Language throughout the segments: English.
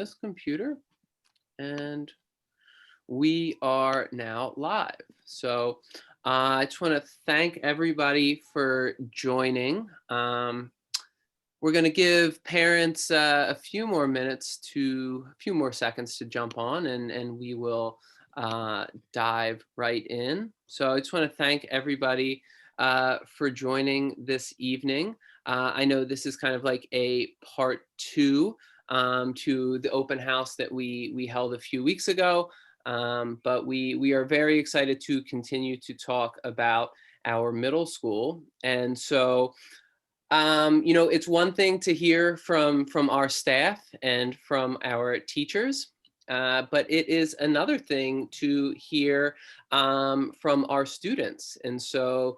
this computer, and we are now live. So I just want to thank everybody for joining. We're going to give parents a few more seconds to jump on, and we will dive right in. So I just want to thank everybody for joining this evening. I know this is kind of like a part two to the open house that we held a few weeks ago. But we are very excited to continue to talk about our middle school. And so, it's one thing to hear from our staff and from our teachers, but it is another thing to hear from our students. And so,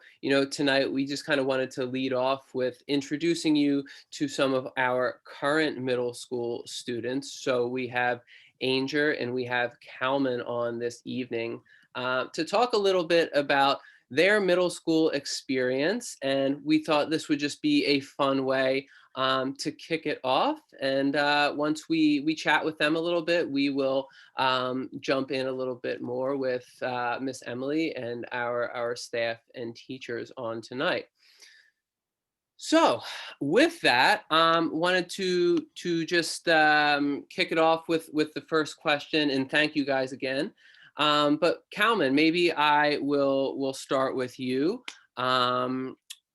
tonight we just kind of wanted to lead off with introducing you to some of our current middle school students. So we have Anger and we have Kalman on this evening to talk a little bit about their middle school experience. And we thought this would just be a fun way to kick it off. And once we chat with them a little bit, we will jump in a little bit more with Miss Emily and our staff and teachers on tonight. So with that, wanted to just kick it off with the first question, and thank you guys again. But Kalman, maybe I will start with you.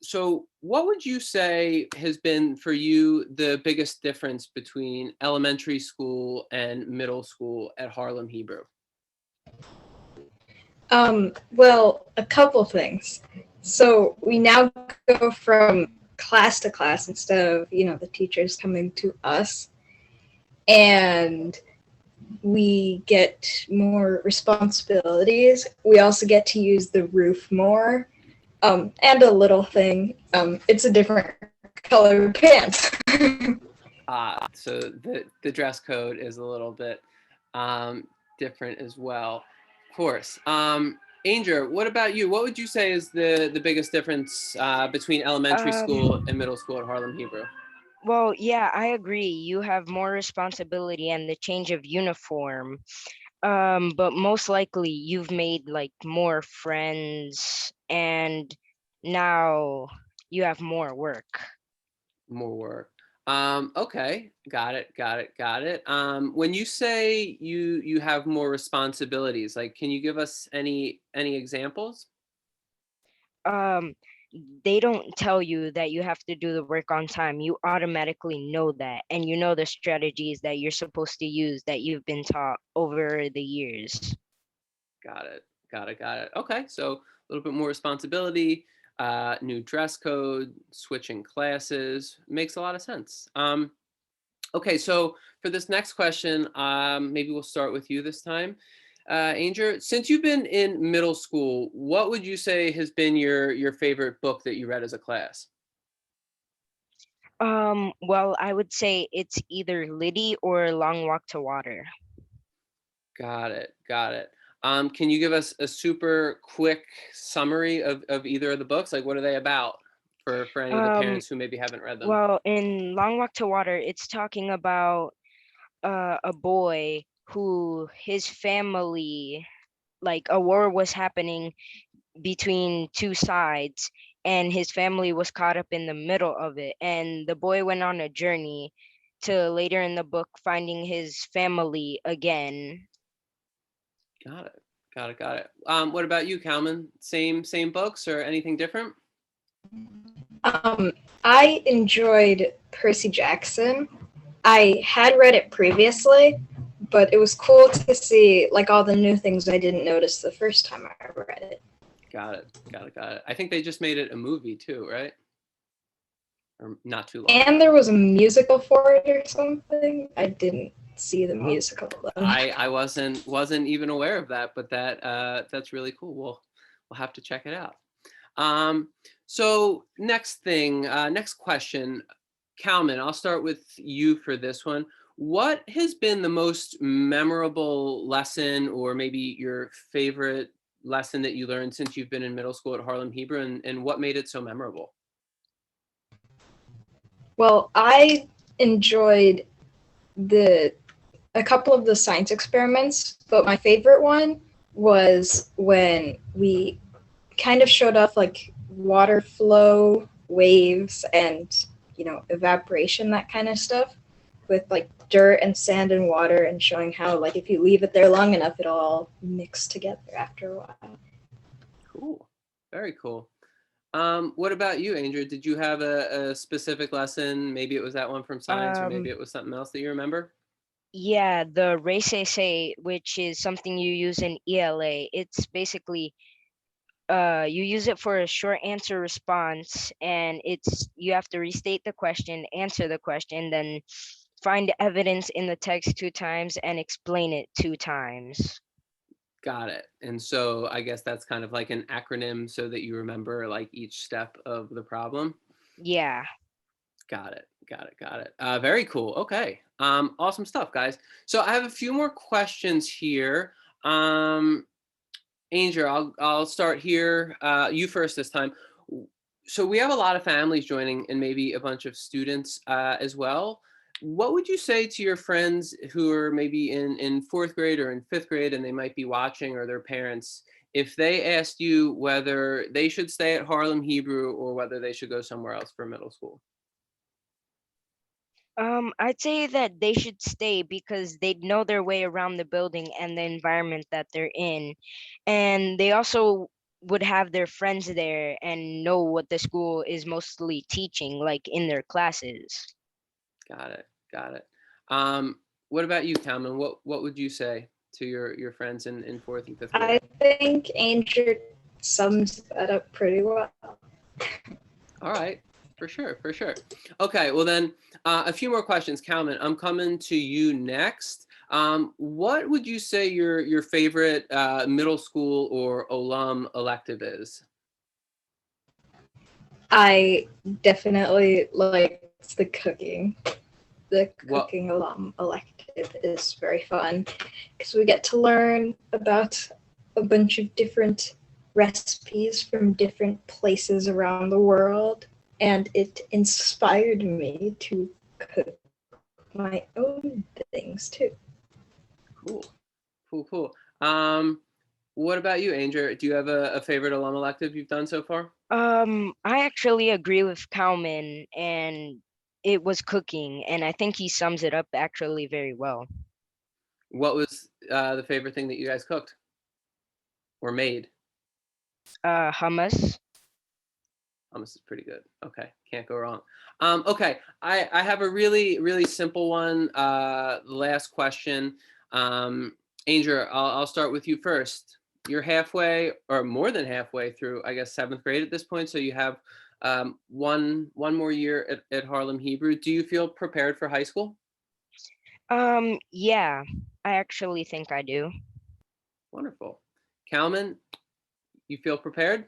So what would you say has been for you the biggest difference between elementary school and middle school at Harlem Hebrew? Well, a couple things. So we now go from class to class instead of, the teachers coming to us. And we get more responsibilities. We also get to use the roof more. And a little thing, it's a different color pants. So the dress code is a little bit different as well. Of course. Anger, what about you? What would you say is the biggest difference between elementary school and middle school at Harlem Hebrew? Well, yeah, I agree. You have more responsibility and the change of uniform. But most likely you've made like more friends and now you have more work. More work. Okay, got it. When you say you have more responsibilities, like, can you give us any examples? Um, they don't tell you that you have to do the work on time. You automatically know that, and you know the strategies that you're supposed to use that you've been taught over the years. Got it. Okay, so a little bit more responsibility, new dress code, switching classes, makes a lot of sense. Okay, so for this next question, maybe we'll start with you this time. Anger, since you've been in middle school, what would you say has been your favorite book that you read as a class? Well, I would say it's either Liddy or Long Walk to Water. Got it. Can you give us a super quick summary of either of the books? Like, what are they about for any of the Um, parents who maybe haven't read them? well, in Long Walk to Water, it's talking about a boy who his family, like a war was happening between two sides, and his family was caught up in the middle of it. And the boy went on a journey to later in the book finding his family again. Got it. What about you, Kalman? Same books or anything different? I enjoyed Percy Jackson. I had read it previously, but it was cool to see like all the new things I didn't notice the first time I read it. Got it. I think they just made it a movie too, right? Or not too long. And there was a musical for it or something. I didn't see the musical though. I wasn't even aware of that, but that's really cool. We'll have to check it out. So next question, Kalman, I'll start with you for this one. What has been the most memorable lesson, or maybe your favorite lesson that you learned since you've been in middle school at Harlem Hebrew, and what made it so memorable? Well, I enjoyed the a couple of the science experiments, but my favorite one was when we kind of showed off like water flow, waves, and evaporation, that kind of stuff, with like dirt and sand and water, and showing how like if you leave it there long enough, it'll all mix together after a while. Cool. Very cool. What about you, Andrew? Did you have a specific lesson? Maybe it was that one from science, or maybe Um, it was something else that you remember? yeah, the race essay, which is something you use in ELA. It's basically you use it for a short answer response, and you have to restate the question, answer the question, then find evidence in the text 2 times and explain it 2 times. Got it. And so I guess that's kind of like an acronym so that you remember like each step of the problem. Yeah. Got it. Got it. Got it. Very cool. Okay. Awesome stuff, guys. So I have a few more questions here. Angel, I'll start here. You first this time. So we have a lot of families joining and maybe a bunch of students as well. What would you say to your friends who are maybe in fourth grade or in fifth grade and they might be watching, or their parents, if they asked you whether they should stay at Harlem Hebrew or whether they should go somewhere else for middle school? I'd say that they should stay because they'd know their way around the building and the environment that they're in. And they also would have their friends there and know what the school is mostly teaching, like in their classes. Got it. Got it. What about you, Calvin? What would you say to your friends in fourth and fifth grade? I think Andrew sums that up pretty well. All right, for sure, for sure. Okay, well then, a few more questions. Calvin, I'm coming to you next. What would you say your favorite middle school or alum elective is? I definitely like the cooking. The What cooking alum elective is very fun because we get to learn about a bunch of different recipes from different places around the world, and it inspired me to cook my own things too. cool, cool, cool. What about you, Andrew? Do you have a favorite alum elective you've done so far? I actually agree with Kalman, and it was cooking, and I think he sums it up actually very well. What was the favorite thing that you guys cooked or made? Hummus. Hummus is pretty good. Okay, can't go wrong. Okay, I have a really simple one. Last question. Angel, I'll start with you first. You're halfway or more than halfway through, I guess, seventh grade at this point. So you have one more year at Harlem Hebrew. Do you feel prepared for high school? Yeah, I actually think I do. Wonderful. Kalman, you feel prepared?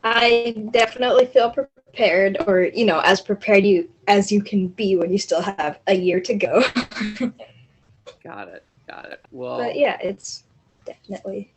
I definitely feel prepared, or as prepared as you can be when you still have a year to go. Got it. Got it. But Well, yeah, it's definitely.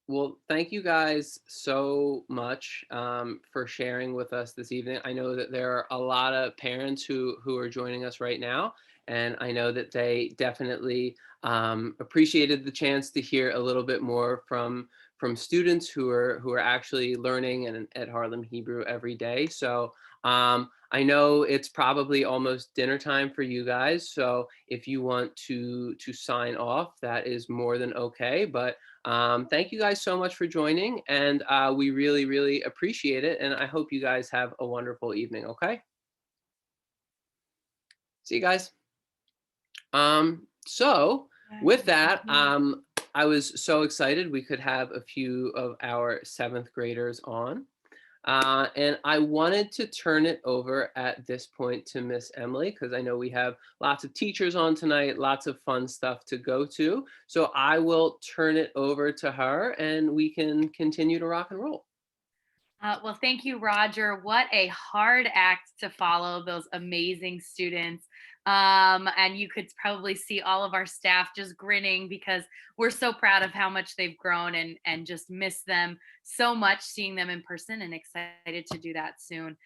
Well, thank you guys so much for sharing with us this evening. I know that there are a lot of parents who are joining us right now, and I know that they definitely appreciated the chance to hear a little bit more from students who are actually learning and at Harlem Hebrew every day. So I know it's probably almost dinner time for you guys. So if you want to sign off, that is more than okay. But thank you guys so much for joining, and we really appreciate it. And I hope you guys have a wonderful evening. Okay, see you guys. So with that, I was so excited we could have a few of our seventh graders on. And I wanted to turn it over at this point to Miss Emily, because I know we have lots of teachers on tonight, lots of fun stuff to go to. So I will turn it over to her and we can continue to rock and roll. Well, thank you, Roger. What a hard act to follow, those amazing students. And you could probably see all of our staff just grinning because we're so proud of how much they've grown, and just miss them so much, seeing them in person, and excited to do that soon.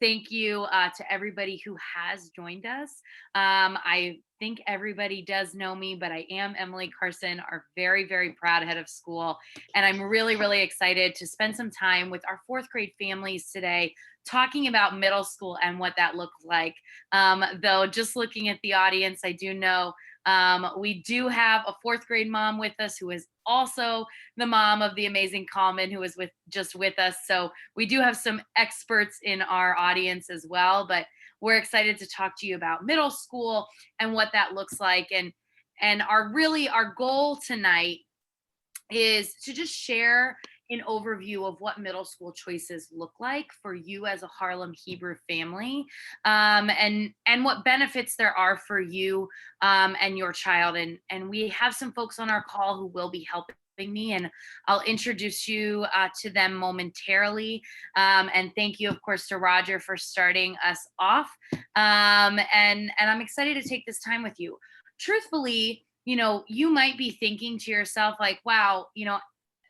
Thank you to everybody who has joined us. I think everybody does know me, but I am Emily Carson, our very, very proud head of school. And I'm really, really excited to spend some time with our fourth grade families today, talking about middle school and what that looked like. Though, just looking at the audience, I do know we do have a fourth grade mom with us, who is also the mom of the amazing Common, who is with us. So we do have some experts in our audience as well, but we're excited to talk to you about middle school and what that looks like. And our goal tonight is to just share an overview of what middle school choices look like for you as a Harlem Hebrew family, and what benefits there are for you and your child. And we have some folks on our call who will be helping me, and I'll introduce you to them momentarily. And thank you, of course, to Roger for starting us off. And I'm excited to take this time with you. Truthfully, you might be thinking to yourself, like, wow,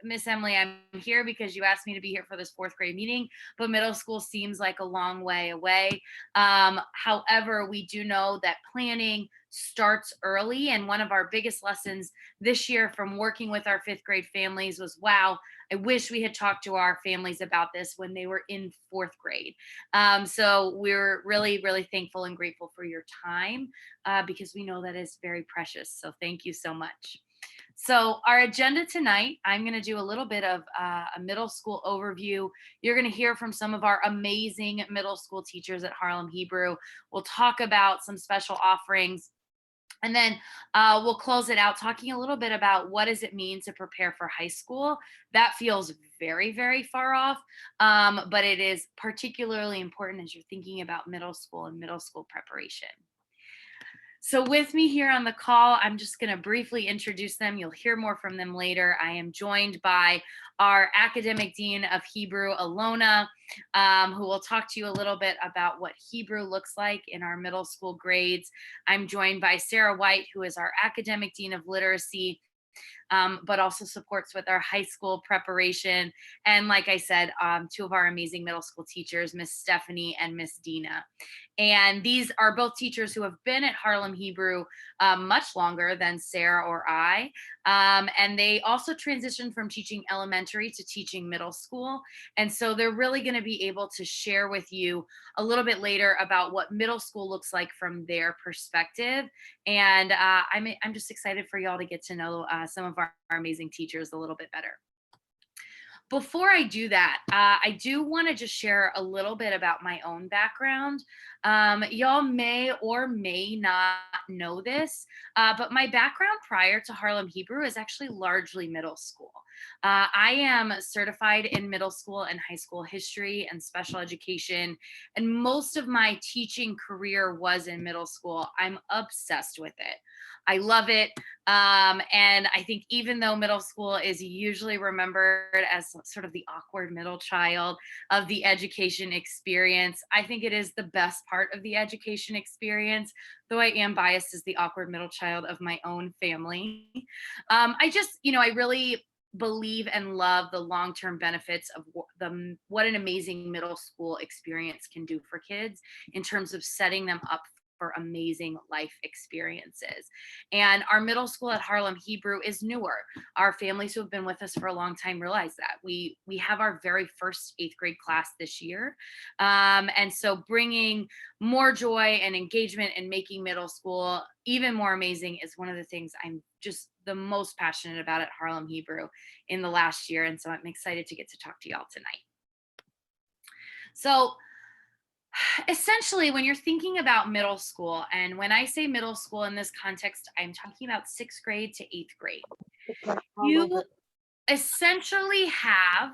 Miss Emily, I'm here because you asked me to be here for this fourth grade meeting, but middle school seems like a long way away. However, we do know that planning starts early. And one of our biggest lessons this year from working with our fifth grade families was, wow, I wish we had talked to our families about this when they were in fourth grade. So we're really, really thankful and grateful for your time, because we know that is very precious. So thank you so much. So our agenda tonight, I'm going to do a little bit of a middle school overview. You're going to hear from some of our amazing middle school teachers at Harlem Hebrew. We'll talk about some special offerings. And then we'll close it out talking a little bit about what does it mean to prepare for high school. That feels very, very far off, but it is particularly important as you're thinking about middle school and middle school preparation. So with me here on the call, I'm just going to briefly introduce them. You'll hear more from them later. I am joined by our Academic Dean of Hebrew, Alona, who will talk to you a little bit about what Hebrew looks like in our middle school grades. I'm joined by Sarah White, who is our Academic Dean of Literacy, but also supports with our high school preparation. And like I said, two of our amazing middle school teachers, Miss Stephanie and Miss Dina. And these are both teachers who have been at Harlem Hebrew much longer than Sarah or I. And they also transitioned from teaching elementary to teaching middle school. And so they're really going to be able to share with you a little bit later about what middle school looks like from their perspective. And I'm just excited for y'all to get to know some of our amazing teachers a little bit better. Before I do that, I do want to just share a little bit about my own background. Y'all may or may not know this, but my background prior to Harlem Hebrew is actually largely middle school. I am certified in middle school and high school history and special education, and most of my teaching career was in middle school. I'm obsessed with it. I love it. And I think even though middle school is usually remembered as sort of the awkward middle child of the education experience, I think it is the best part of the education experience, though I am biased as the awkward middle child of my own family. I really believe and love the long-term benefits of what an amazing middle school experience can do for kids in terms of setting them up for amazing life experiences. And our middle school at Harlem Hebrew is newer. Our families who have been with us for a long time realize that. We have our very first 8th grade class this year. And so bringing more joy and engagement and making middle school even more amazing is one of the things I'm just the most passionate about at Harlem Hebrew in the last year. And so I'm excited to get to talk to y'all tonight. So essentially, when you're thinking about middle school, and when I say middle school in this context, I'm talking about 6th grade to 8th grade. You essentially have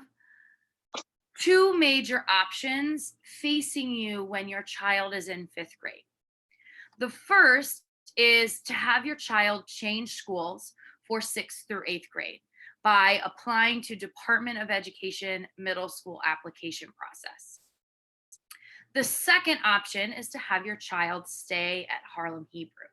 two major options facing you when your child is in 5th grade. The first is to have your child change schools for 6th through 8th grade by applying to Department of Education middle school application process. The second option is to have your child stay at Harlem Hebrew.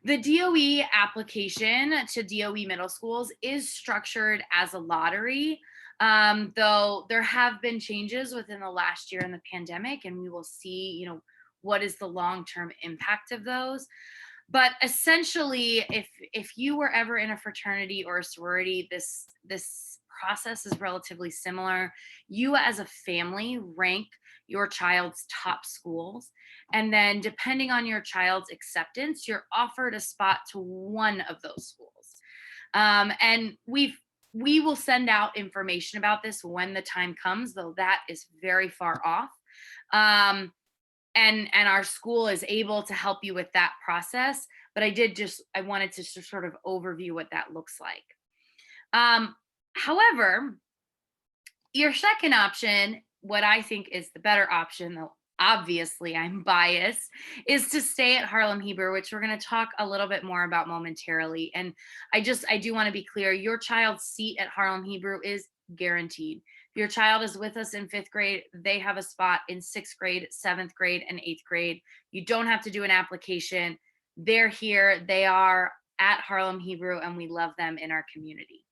The DOE application to DOE middle schools is structured as a lottery, though there have been changes within the last year in the pandemic, and we will see, what is the long-term impact of those. But essentially, if you were ever in a fraternity or a sorority, this process is relatively similar. You as a family rank your child's top schools, and then depending on your child's acceptance, you're offered a spot to one of those schools. And we will send out information about this when the time comes, though that is very far off. And our school is able to help you with that process, but I wanted to sort of overview what that looks like. However, your second option, what I think is the better option, though obviously I'm biased, is to stay at Harlem Hebrew, which we're going to talk a little bit more about momentarily. And I do want to be clear, your child's seat at Harlem Hebrew is guaranteed. If your child is with us in 5th grade, they have a spot in 6th grade, 7th grade, and 8th grade. You don't have to do an application. They're here, they are at Harlem Hebrew, and we love them in our community.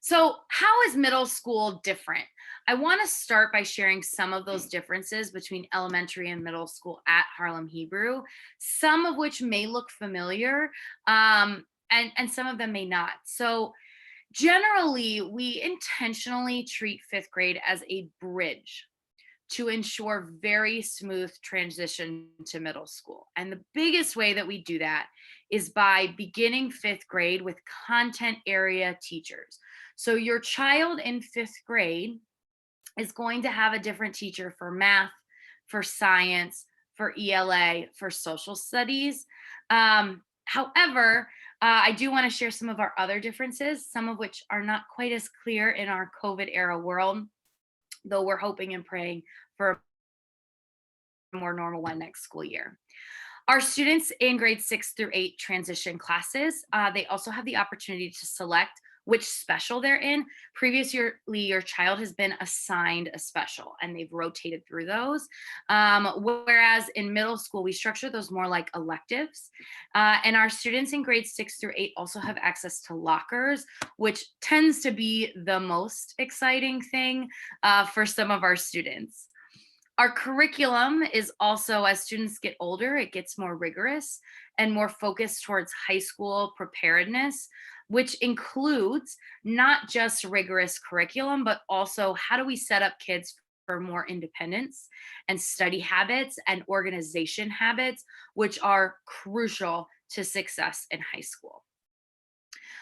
So how is middle school different? I want to start by sharing some of those differences between elementary and middle school at Harlem Hebrew, some of which may look familiar, and some of them may not. So generally, we intentionally treat 5th grade as a bridge to ensure very smooth transition to middle school. And the biggest way that we do that is by beginning 5th grade with content area teachers. So your child in 5th grade is going to have a different teacher for math, for science, for ELA, for social studies. However, I do want to share some of our other differences, some of which are not quite as clear in our COVID era world, though we're hoping and praying for a more normal one next school year. Our students in grades 6 through 8 transition classes. They also have the opportunity to select which special they're in. Previously, your child has been assigned a special and they've rotated through those. Whereas in middle school, we structure those more like electives. And our students in grades 6 through 8 also have access to lockers, which tends to be the most exciting thing for some of our students. Our curriculum is also, as students get older, it gets more rigorous and more focused towards high school preparedness, which includes not just rigorous curriculum, but also how do we set up kids for more independence and study habits and organization habits, which are crucial to success in high school.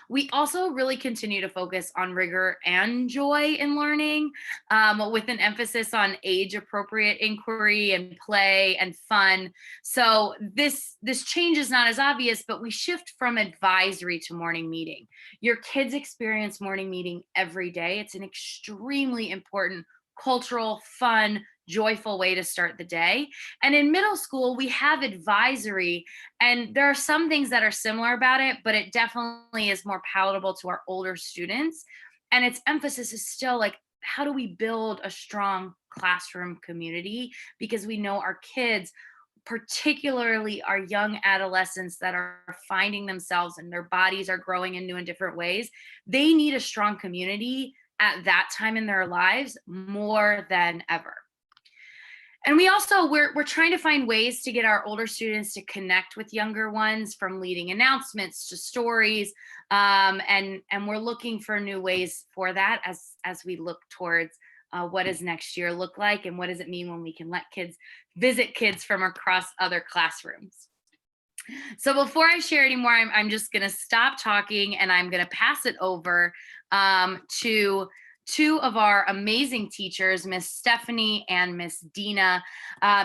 We also really continue to focus on rigor and joy in learning, with an emphasis on age-appropriate inquiry and play and fun. So this change is not as obvious, but we shift from advisory to morning meeting. Your kids experience morning meeting every day. It's an extremely important cultural, fun, joyful way to start the day. And in middle school, we have advisory, and there are some things that are similar about it, but it definitely is more palatable to our older students. And its emphasis is still like, how do we build a strong classroom community? Because we know our kids, particularly our young adolescents that are finding themselves and their bodies are growing in new and different ways, they need a strong community at that time in their lives more than ever. And we also, we're trying to find ways to get our older students to connect with younger ones, from leading announcements to stories. And we're looking for new ways for that as we look towards what does next year look like, and what does it mean when we can let kids visit kids from across other classrooms. So before I share anymore, I'm just going to stop talking, and I'm going to pass it over to two of our amazing teachers, Miss Stephanie and Miss Dina.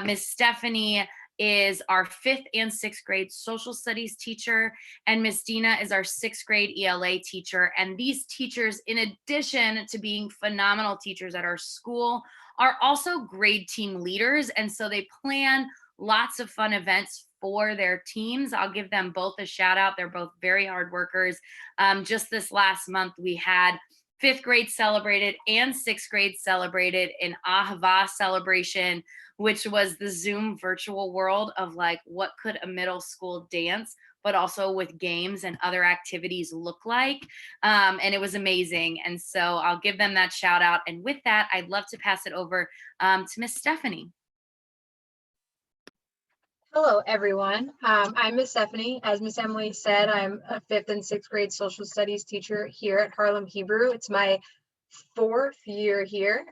Miss Stephanie is our 5th and 6th grade social studies teacher, and Miss Dina is our 6th grade ELA teacher. And these teachers, in addition to being phenomenal teachers at our school, are also grade team leaders. And so they plan lots of fun events for their teams. I'll give them both a shout out. They're both very hard workers. Just this last month, we had fifth grade celebrated and sixth grade celebrated an Ahava celebration, which was the Zoom virtual world of like, what could a middle school dance, but also with games and other activities look like. And it was amazing. And so I'll give them that shout out. And with that, I'd love to pass it over to Miss Stephanie. Hello, everyone. I'm Miss Stephanie. As Miss Emily said, I'm a 5th and 6th grade social studies teacher here at Harlem Hebrew. It's my 4th year here.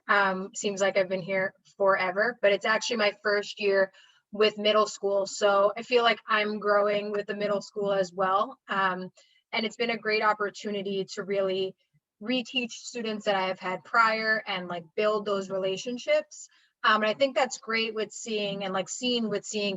Seems like I've been here forever, but it's actually my first year with middle school. So I feel like I'm growing with the middle school as well. And it's been a great opportunity to really reteach students that I have had prior and like build those relationships. And I think that's great with seeing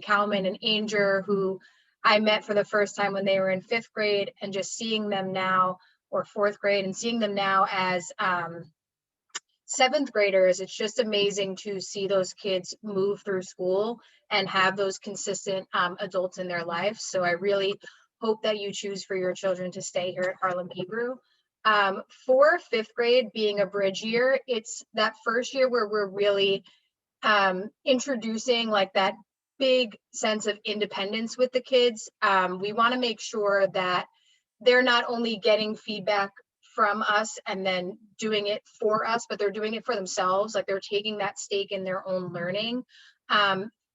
Calman and Anger, who I met for the first time when they were in 5th grade, and just seeing them now, or 4th grade, and seeing them now as 7th graders. It's just amazing to see those kids move through school and have those consistent adults in their life. So I really hope that you choose for your children to stay here at Harlem Hebrew. For 5th grade being a bridge year, it's that first year where we're really introducing like that big sense of independence with the kids. We want to make sure that they're not only getting feedback from us and then doing it for us, but they're doing it for themselves. Like they're taking that stake in their own learning.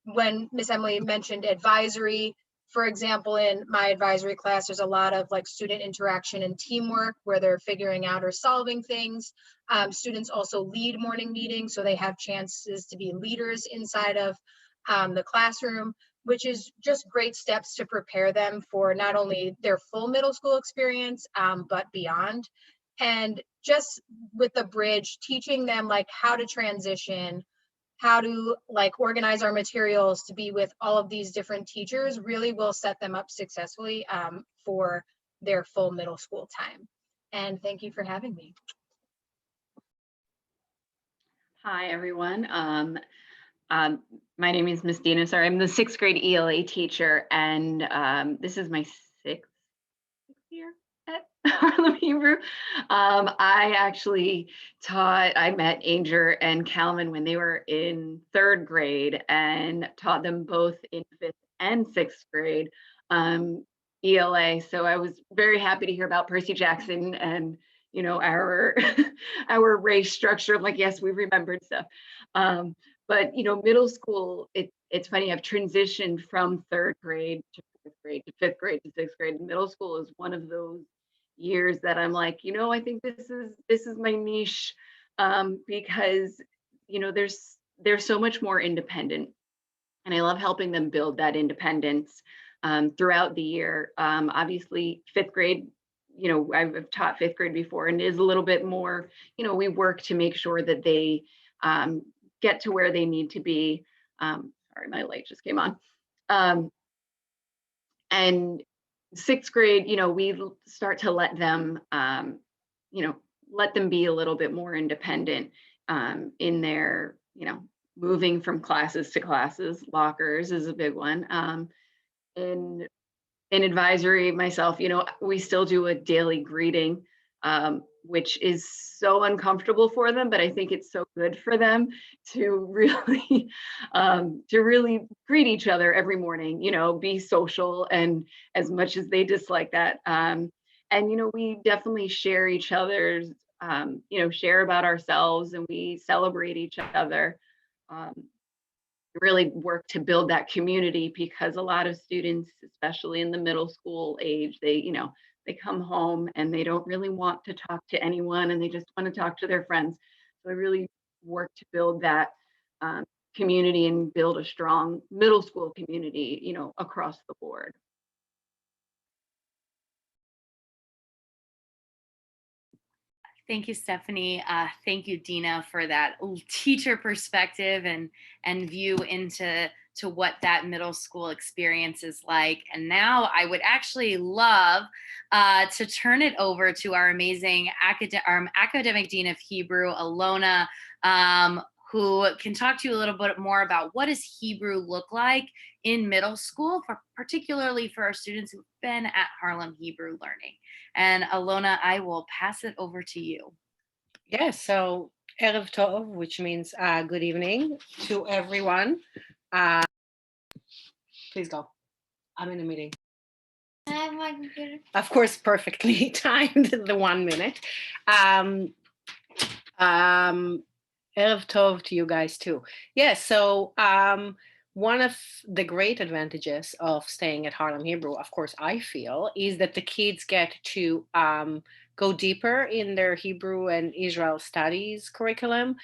When Miss Emily mentioned advisory, for example, in my advisory class, there's a lot of like student interaction and teamwork where they're figuring out or solving things. Students also lead morning meetings, so they have chances to be leaders inside of the classroom, which is just great steps to prepare them for not only their full middle school experience, but beyond. And just with the bridge, teaching them like how to transition, how to like organize our materials to be with all of these different teachers really will set them up successfully for their full middle school time. And thank you for having me. Hi, everyone. My name is Miss Dina. Sorry, I'm the 6th grade ELA teacher, and this is my sixth year at Harlem Hebrew. I actually I met Anger and Calman when they were in 3rd grade and taught them both in 5th and 6th grade ELA. So I was very happy to hear about Percy Jackson and our our race structure. I'm like, yes, we remembered stuff. But middle school, it's funny, I've transitioned from 3rd grade to 4th grade to 5th grade to 6th grade. Middle school is one of those years that I'm like, I think this is my niche, because there's so much more independent, and I love helping them build that independence throughout the year. Obviously 5th grade, I've taught 5th grade before, and it is a little bit more, we work to make sure that they get to where they need to be. Sorry, my light just came on. And 6th grade, we start to let them, let them be a little bit more independent in their, moving from classes to classes. Lockers is a big one. In advisory myself, we still do a daily greeting, which is so uncomfortable for them, but I think it's so good for them to really greet each other every morning, be social, and as much as they dislike that. And, we definitely share each other's, share about ourselves, and we celebrate each other. Really work to build that community, because a lot of students, especially in the middle school age, they come home and they don't really want to talk to anyone, and they just want to talk to their friends. So I really work to build that community and build a strong middle school community, across the board. Thank you, Stephanie. Thank you, Dina, for that teacher perspective and view into what that middle school experience is like. And now I would actually love to turn it over to our amazing academic dean of Hebrew, Alona, who can talk to you a little bit more about what does Hebrew look like in middle school, particularly for our students who've been at Harlem Hebrew learning. And Alona, I will pass it over to you. Yeah, so Erev Tov, which means good evening to everyone. Please go. I'm in a meeting. I have my computer. Of course, perfectly timed, the 1 minute. Um, Erev Tov to you guys too. Yeah, so one of the great advantages of staying at Harlem Hebrew, of course, I feel, is that the kids get to go deeper in their Hebrew and Israel studies curriculum.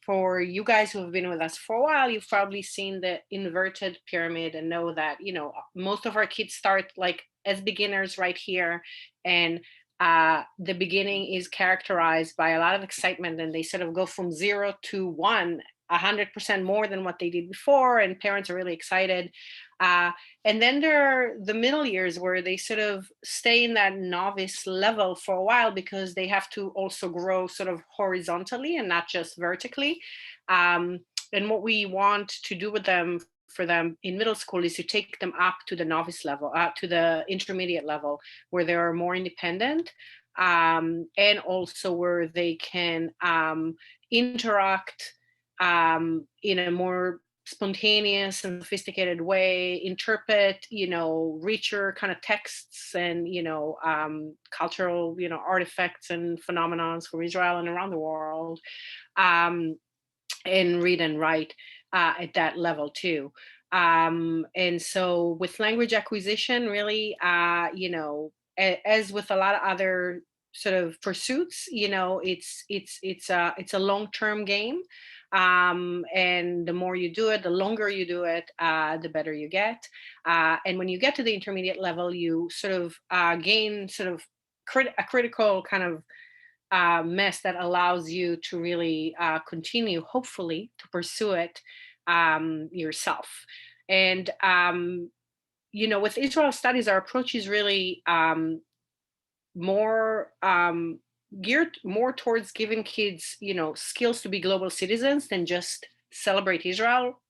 For you guys who have been with us for a while, you've probably seen the inverted pyramid and know that, you know, most of our kids start like as beginners right here, and the beginning is characterized by a lot of excitement, and they sort of go from 0 to 1 100% more than what they did before, and parents are really excited. And then there are the middle years where they sort of stay in that novice level for a while because they have to also grow sort of horizontally and not just vertically. And what we want to do with them, for them in middle school, is to take them up to the novice level, to the intermediate level, where they are more independent, and also where they can interact in a more spontaneous and sophisticated way, interpret, you know, richer kind of texts and, you know, cultural, you know, artifacts and phenomenons from Israel and around the world, um, and read and write at that level too. And so with language acquisition, really, you know, as with a lot of other sort of pursuits, you know, it's a long-term game. And the more you do it, the longer you do it, the better you get. And when you get to the intermediate level, you sort of gain sort of a critical kind of mess that allows you to really continue, hopefully, to pursue it yourself. And, you know, with Israel studies, our approach is really more geared more towards giving kids, you know, skills to be global citizens than just celebrate Israel.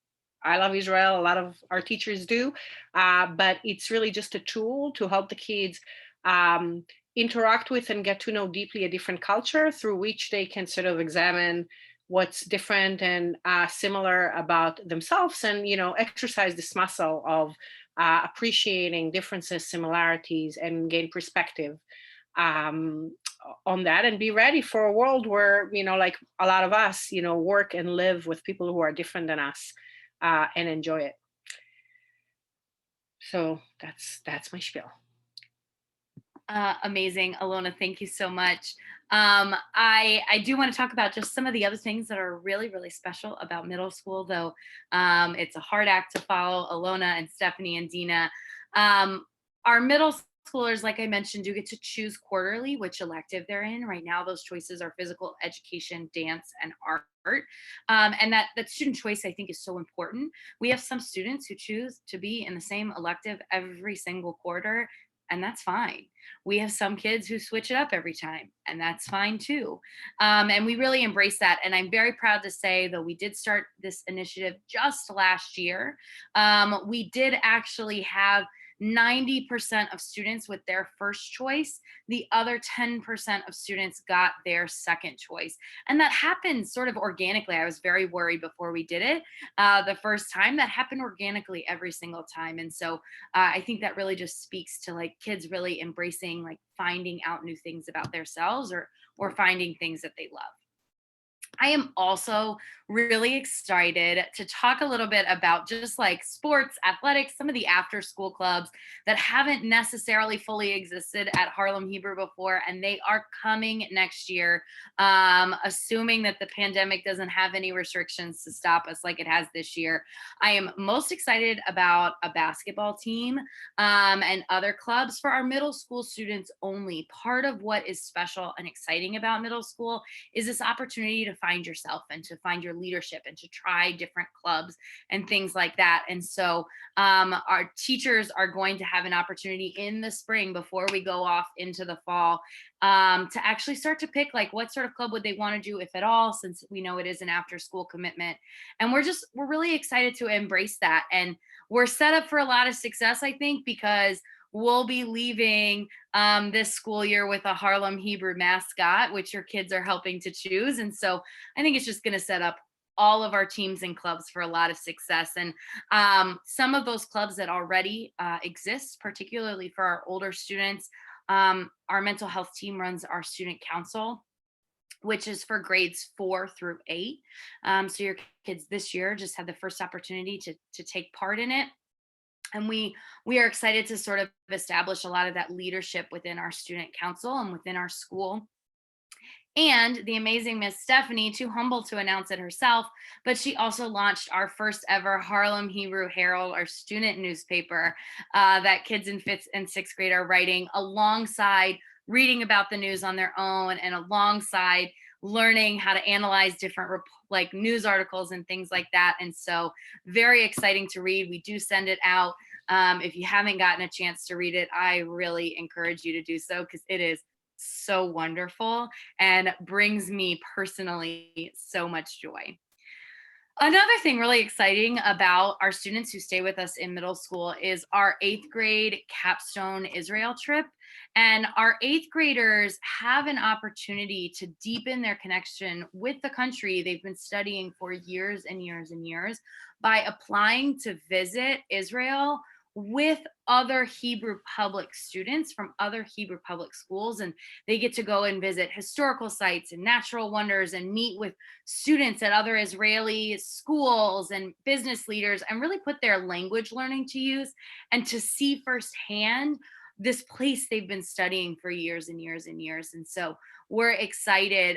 I love Israel. A lot of our teachers do, but it's really just a tool to help the kids um, interact with and get to know deeply a different culture, through which they can sort of examine what's different and similar about themselves, and, you know, exercise this muscle of appreciating differences, similarities, and gain perspective um, on that, and be ready for a world where, you know, like a lot of us, you know, work and live with people who are different than us, and enjoy it. So that's my spiel. Amazing, Alona. Thank you so much. I do want to talk about just some of the other things that are really, really special about middle school, though. It's a hard act to follow. Alona and Stephanie and Dina. Our middle schoolers, like I mentioned, do get to choose quarterly which elective they're in. Right now, those choices are physical education, dance, and art. And that student choice, I think, is so important. We have some students who choose to be in the same elective every single quarter, and that's fine. We have some kids who switch it up every time, and that's fine too. And we really embrace that. And I'm very proud to say, though we did start this initiative just last year, we did actually have 90% of students with their first choice. The other 10% of students got their second choice. And that happened sort of organically. I was very worried before we did it the first time. That happened organically every single time. And so I think that really just speaks to like kids really embracing, like finding out new things about themselves, or finding things that they love. I am also really excited to talk a little bit about just like sports, athletics, some of the after school clubs that haven't necessarily fully existed at Harlem Hebrew before, and they are coming next year, assuming that the pandemic doesn't have any restrictions to stop us like it has this year. I am most excited about a basketball team and other clubs for our middle school students only. Part of what is special and exciting about middle school is this opportunity to find yourself and to find your leadership and to try different clubs and things like that. And so our teachers are going to have an opportunity in the spring, before we go off into the fall, to actually start to pick like what sort of club would they want to do, if at all, since we know it is an after school commitment. And we're really excited to embrace that. And we're set up for a lot of success, I think, because we'll be leaving this school year with a Harlem Hebrew mascot, which your kids are helping to choose. And so I think it's just going to set up all of our teams and clubs for a lot of success. And some of those clubs that already exist, particularly for our older students, our mental health team runs our student council, which is for grades 4 through 8. So your kids this year just had the first opportunity to take part in it. And we are excited to sort of establish a lot of that leadership within our student council and within our school. And the amazing Miss Stephanie, too humble to announce it herself, but she also launched our first ever Harlem Hebrew Herald, our student newspaper that kids in 5th and 6th grade are writing alongside reading about the news on their own and alongside learning how to analyze different like news articles and things like that. And so very exciting to read. We do send it out. If you haven't gotten a chance to read it, I really encourage you to do so because it is so wonderful and brings me personally so much joy. Another thing really exciting about our students who stay with us in middle school is our 8th grade capstone Israel trip. And our 8th graders have an opportunity to deepen their connection with the country they've been studying for years and years and years by applying to visit Israel with other Hebrew public students from other Hebrew public schools. And they get to go and visit historical sites and natural wonders and meet with students at other Israeli schools and business leaders and really put their language learning to use and to see firsthand this place they've been studying for years and years and years. And so we're excited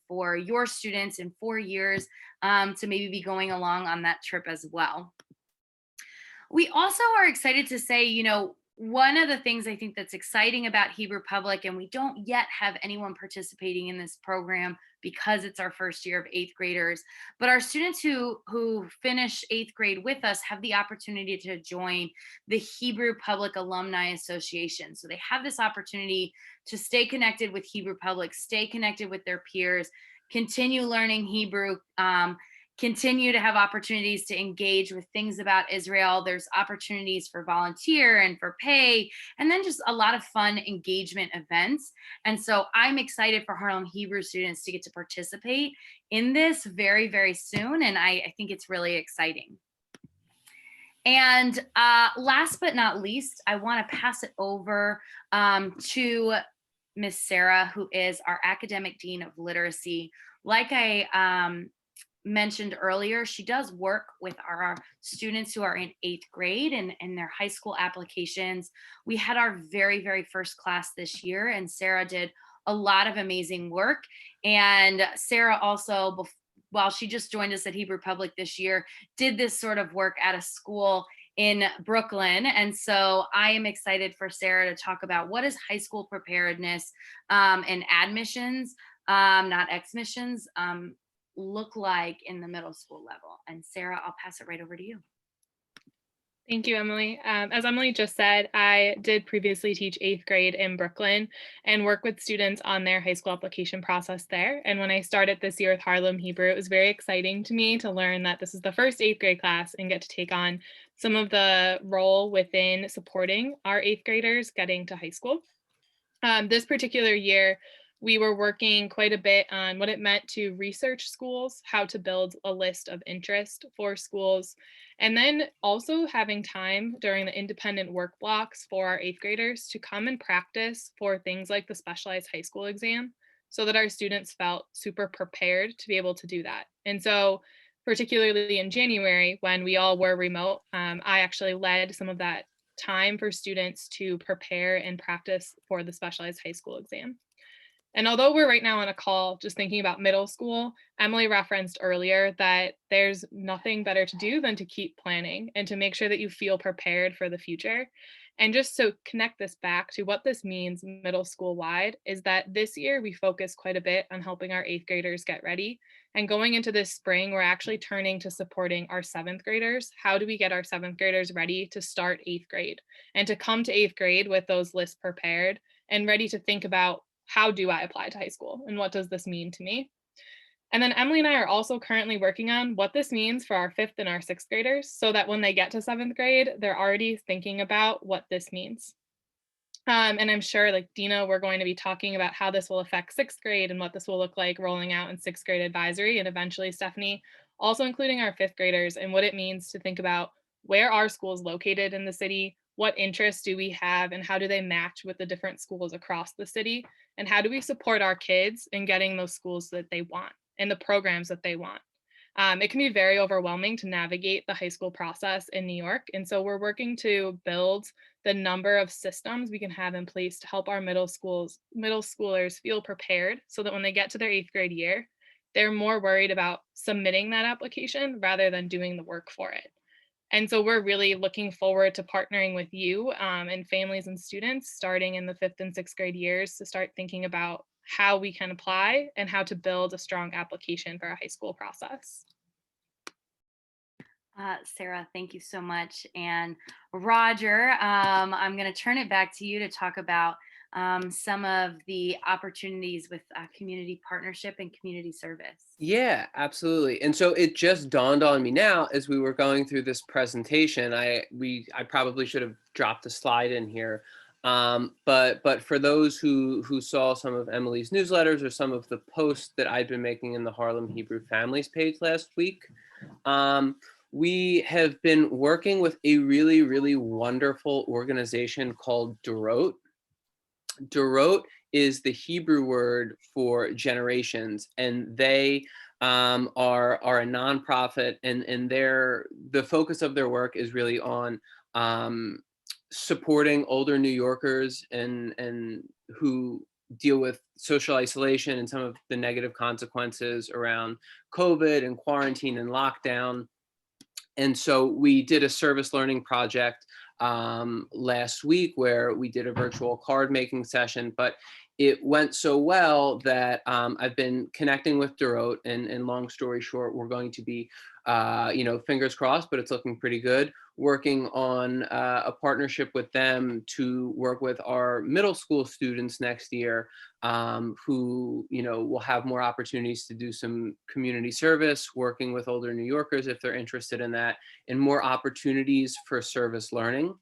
for your students in 4 years to maybe be going along on that trip as well. We also are excited to say, you know, one of the things I think that's exciting about Hebrew Public, and we don't yet have anyone participating in this program because it's our first year of 8th graders, but our students who finish 8th grade with us have the opportunity to join the Hebrew Public Alumni Association. So they have this opportunity to stay connected with Hebrew Public, stay connected with their peers, continue learning Hebrew, continue to have opportunities to engage with things about Israel. There's opportunities for volunteer and for pay, and then just a lot of fun engagement events. And so I'm excited for Harlem Hebrew students to get to participate in this very, very soon. And I think it's really exciting. And last but not least, I want to pass it over to Miss Sarah, who is our Academic Dean of Literacy. Like I mentioned earlier, she does work with our students who are in 8th grade and their high school applications. We had our very, very first class this year, and Sarah did a lot of amazing work. And Sarah also, while she just joined us at Hebrew Public this year, did this sort of work at a school in Brooklyn. And so I am excited for Sarah to talk about what is high school preparedness and admissions, not exmissions, look like in the middle school level. And Sarah, I'll pass it right over to you. Thank you, Emily. As Emily just said, I did previously teach 8th grade in Brooklyn and work with students on their high school application process there. And when I started this year with Harlem Hebrew, it was very exciting to me to learn that this is the first 8th grade class and get to take on some of the role within supporting our 8th graders getting to high school. This particular year, we were working quite a bit on what it meant to research schools, how to build a list of interest for schools, and then also having time during the independent work blocks for our 8th graders to come and practice for things like the specialized high school exam so that our students felt super prepared to be able to do that. And so particularly in January, when we all were remote, I actually led some of that time for students to prepare and practice for the specialized high school exam. And although we're right now on a call just thinking about middle school, Emily referenced earlier that there's nothing better to do than to keep planning and to make sure that you feel prepared for the future. And just to connect this back to what this means middle school wide is that this year we focus quite a bit on helping our 8th graders get ready. And going into this spring, we're actually turning to supporting our 7th graders. How do we get our 7th graders ready to start 8th grade and to come to 8th grade with those lists prepared and ready to think about, how do I apply to high school and what does this mean to me? And then Emily and I are also currently working on what this means for our 5th and our 6th graders so that when they get to 7th grade, they're already thinking about what this means. And I'm sure, like Dina, we're going to be talking about how this will affect sixth grade and what this will look like rolling out in sixth grade advisory, and eventually Stephanie, also including our fifth graders, and what it means to think about where are schools located in the city, what interests do we have, and how do they match with the different schools across the city, and how do we support our kids in getting those schools that they want and the programs that they want. It can be very overwhelming to navigate the high school process in New York. And so we're working to build the number of systems we can have in place to help our middle schoolers feel prepared so that when they get to their eighth grade year, they're more worried about submitting that application rather than doing the work for it. And so we're really looking forward to partnering with you and families and students starting in the fifth and sixth grade years to start thinking about how we can apply and how to build a strong application for a high school process. Sarah, thank you so much. And Roger, I'm going to turn it back to you to talk about some of the opportunities with community partnership and community service. Yeah, absolutely. And so it just dawned on me now as we were going through this presentation. I probably should have dropped a slide in here. But for those who saw some of Emily's newsletters or some of the posts that I'd been making in the Harlem Hebrew Families page last week, we have been working with a really, really wonderful organization called Dorot. Dorot is the Hebrew word for generations, and they are a nonprofit, and the focus of their work is really on supporting older New Yorkers and who deal with social isolation and some of the negative consequences around COVID and quarantine and lockdown. And so we did a service learning project last week where we did a virtual card making session, but it went so well that I've been connecting with Dorot, and long story short, we're going to be, fingers crossed, but it's looking pretty good, working on a partnership with them to work with our middle school students next year, who, will have more opportunities to do some community service, working with older New Yorkers if they're interested in that, and more opportunities for service learning.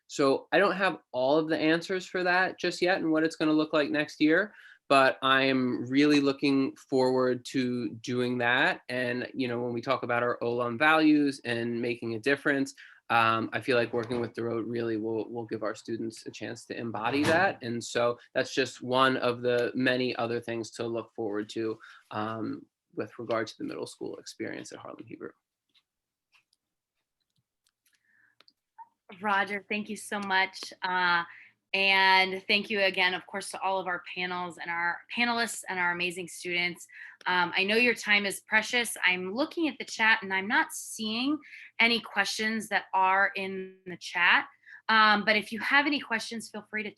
So I don't have all of the answers for that just yet and what it's going to look like next year, but I'm really looking forward to doing that. And, when we talk about our Olam values and making a difference, I feel like working with Dorot really will give our students a chance to embody that. And so that's just one of the many other things to look forward to with regard to the middle school experience at Harlem Hebrew. Roger, thank you so much. And thank you again, of course, to all of our panels and our panelists and our amazing students. I know your time is precious. I'm looking at the chat and I'm not seeing any questions that are in the chat. But if you have any questions, feel free to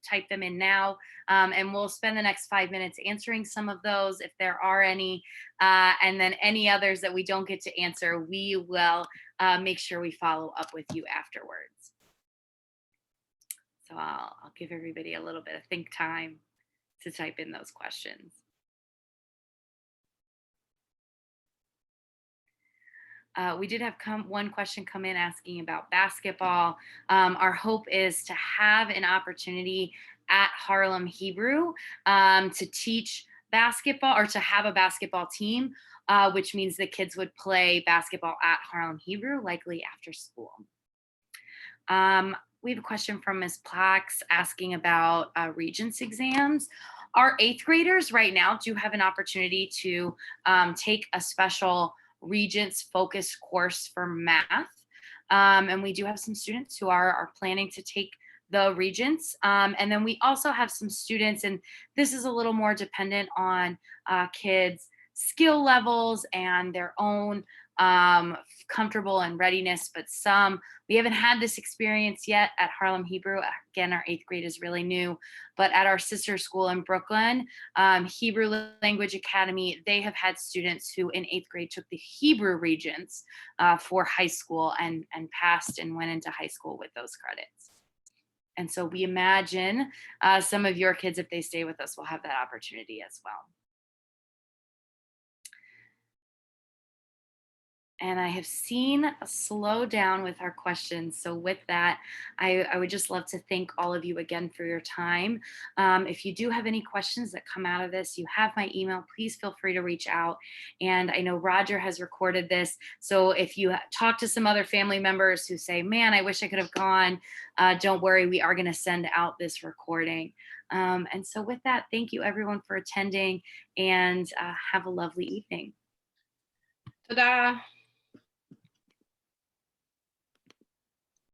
type them in now. And we'll spend the next 5 minutes answering some of those if there are any. And then any others that we don't get to answer, we will make sure we follow up with you afterwards. So I'll give everybody a little bit of think time to type in those questions. We did have one question come in asking about basketball. Our hope is to have an opportunity at Harlem Hebrew to teach basketball or to have a basketball team, which means the kids would play basketball at Harlem Hebrew, likely after school. We have a question from Ms. Plax asking about Regents exams. Our eighth graders right now do have an opportunity to take a special Regents focus course for math. And we do have some students who are planning to take the Regents. And then we also have some students, and this is a little more dependent on kids' skill levels and their own comfortable and readiness, but we haven't had this experience yet at Harlem Hebrew. Again, our eighth grade is really new, but at our sister school in Brooklyn, Hebrew Language Academy, they have had students who in eighth grade took the Hebrew Regents for high school and passed and went into high school with those credits. And so we imagine some of your kids, if they stay with us, will have that opportunity as well. And I have seen a slow down with our questions. So with that, I would just love to thank all of you again for your time. If you do have any questions that come out of this, you have my email. Please feel free to reach out. And I know Roger has recorded this. So if you talk to some other family members who say, man, I wish I could have gone, don't worry, we are going to send out this recording. And so with that, thank you everyone for attending, and have a lovely evening. Ta-da!